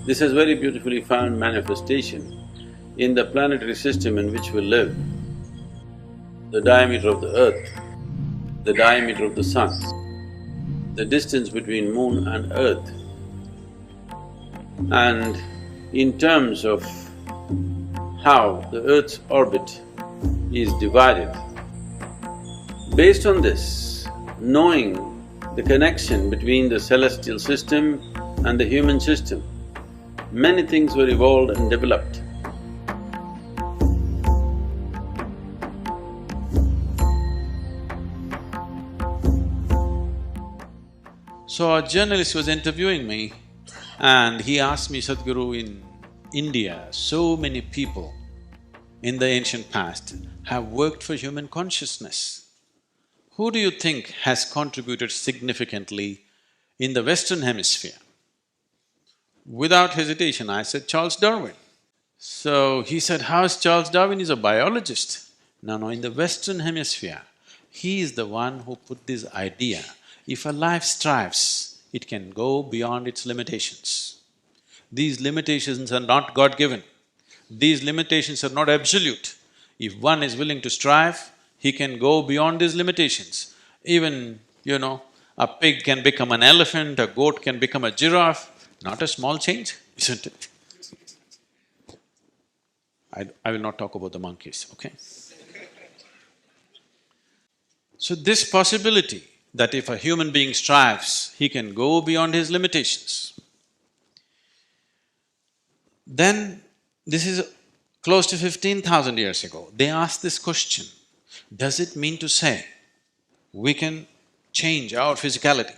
This has very beautifully found manifestation in the planetary system in which we live. The diameter of the earth, the diameter of the sun, the distance between moon and earth, and in terms of how the earth's orbit is divided. Based on this, knowing the connection between the celestial system and the human system, many things were evolved and developed. So a journalist was interviewing me and he asked me, Sadguru, in India, so many people in the ancient past have worked for human consciousness. Who do you think has contributed significantly in the Western Hemisphere? Without hesitation, I said Charles Darwin. So he said, how is Charles Darwin? He's a biologist. No, in the Western Hemisphere, he is the one who put this idea, if a life strives, it can go beyond its limitations. These limitations are not God-given. These limitations are not absolute. If one is willing to strive, he can go beyond these limitations. Even, a pig can become an elephant, a goat can become a giraffe, not a small change, isn't it? I will not talk about the monkeys, okay? So this possibility that if a human being strives, he can go beyond his limitations. Then, this is close to 15,000 years ago, they asked this question, does it mean to say we can change our physicality,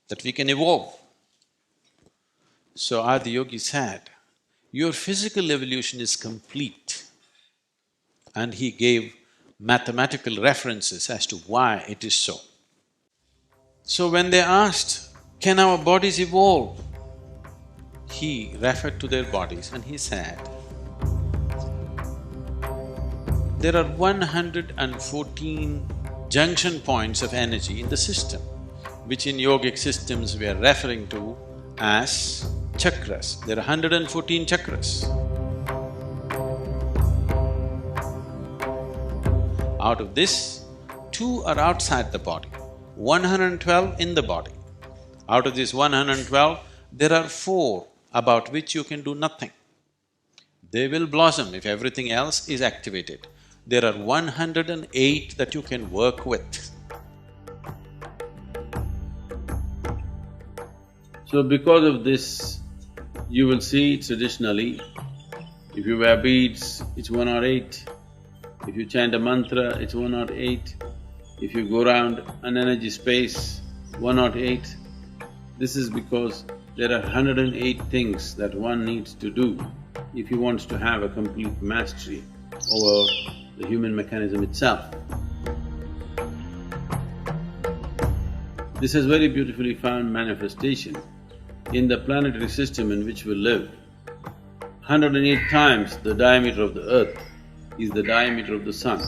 that we can evolve? So Adiyogi said, your physical evolution is complete, and he gave mathematical references as to why it is so. So when they asked, can our bodies evolve? He referred to their bodies and he said, there are 114 junction points of energy in the system, which in yogic systems we are referring to as chakras. There are 114 chakras. Out of this, 2 are outside the body, 112 in the body. Out of this 112, there are 4 about which you can do nothing. They will blossom if everything else is activated. There are 108 that you can work with. So because of this, you will see traditionally, if you wear beads, it's 108. If you chant a mantra, it's 108. If you go around an energy space, 108. This is because there are 108 things that one needs to do if he wants to have a complete mastery over the human mechanism itself. This has very beautifully found manifestation in the planetary system in which we live. 108 times the diameter of the earth is the diameter of the sun.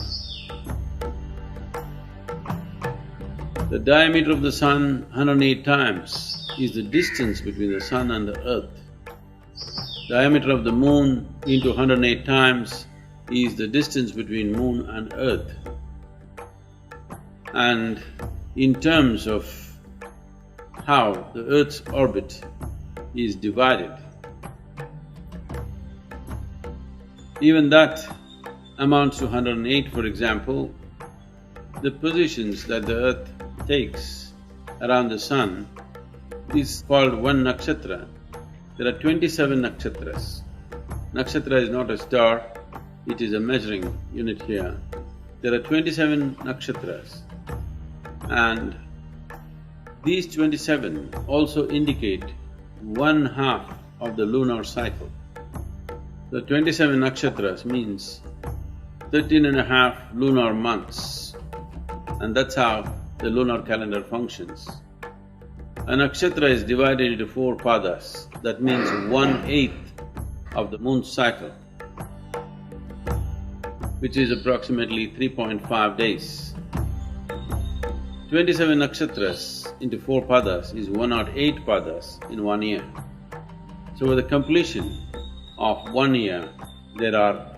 The diameter of the sun 108 times is the distance between the sun and the earth. Diameter of the moon into 108 times is the distance between moon and earth. And in terms of how the earth's orbit is divided, even that amounts to 108. For example, the positions that the earth takes around the sun is called one nakshatra. There are 27 nakshatras. Nakshatra is not a star, it is a measuring unit here. There are 27 nakshatras, and these 27 also indicate 1/2 of the lunar cycle. The 27 nakshatras means 13.5 lunar months, and that's how the lunar calendar functions. A nakshatra is divided into 4 padas, that means 1/8 of the moon's cycle, which is approximately 3.5 days. 27 nakshatras into 4 padas is 108 padas in 1 year. So with the completion of 1 year, there are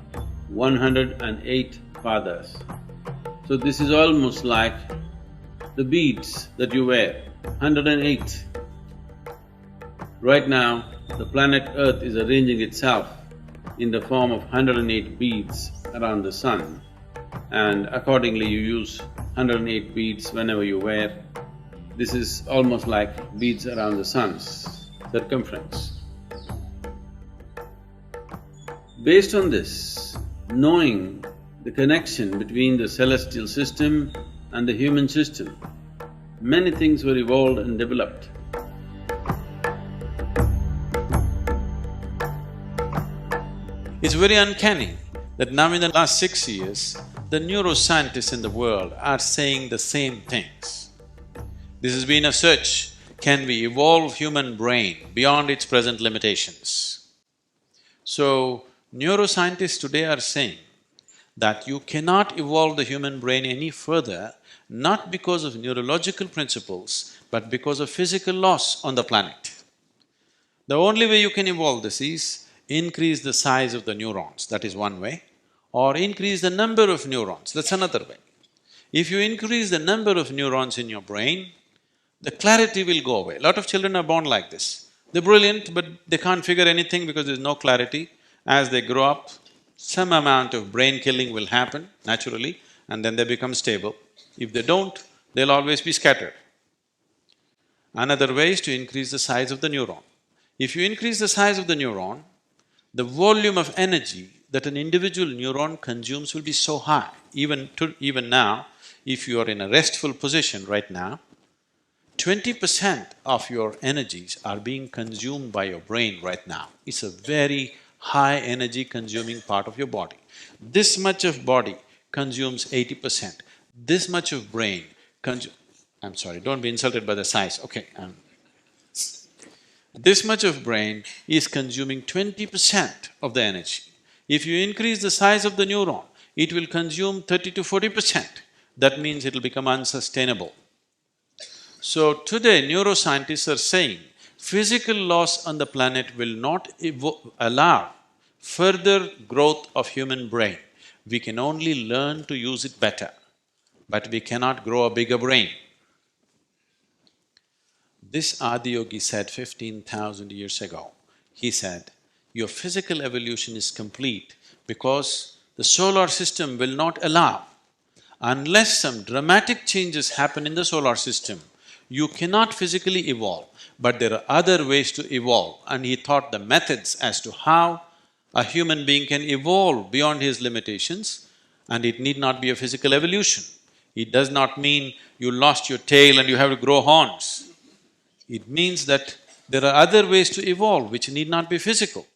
108 padas. So this is almost like the beads that you wear, 108. Right now, the planet Earth is arranging itself in the form of 108 beads around the sun, and accordingly you use 108 beads whenever you wear. This is almost like beads around the sun's circumference. Based on this, knowing the connection between the celestial system and the human system, many things were evolved and developed. It's very uncanny that now in the last 6 years, the neuroscientists in the world are saying the same things. This has been a search, can we evolve human brain beyond its present limitations? So, neuroscientists today are saying that you cannot evolve the human brain any further, not because of neurological principles, but because of physical laws on the planet. The only way you can evolve this is increase the size of the neurons, that is one way, or increase the number of neurons, that's another way. If you increase the number of neurons in your brain, the clarity will go away. A lot of children are born like this. They're brilliant, but they can't figure anything because there's no clarity. As they grow up, some amount of brain killing will happen naturally, and then they become stable. If they don't, they'll always be scattered. Another way is to increase the size of the neuron. If you increase the size of the neuron, the volume of energy that an individual neuron consumes will be so high. Even now, if you are in a restful position right now, 20% of your energies are being consumed by your brain right now. It's a very high energy consuming part of your body. This much of body consumes 80%. This much of brain I'm sorry, don't be insulted by the size, okay, this much of brain is consuming 20% of the energy. If you increase the size of the neuron, it will consume 30 to 40%. That means it'll become unsustainable. So today, neuroscientists are saying physical laws on the planet will not allow further growth of human brain. We can only learn to use it better, but we cannot grow a bigger brain. This Adiyogi said 15,000 years ago. He said, your physical evolution is complete because the solar system will not allow. Unless some dramatic changes happen in the solar system, you cannot physically evolve, but there are other ways to evolve. And he taught the methods as to how a human being can evolve beyond his limitations, and it need not be a physical evolution. It does not mean you lost your tail and you have to grow horns. It means that there are other ways to evolve which need not be physical.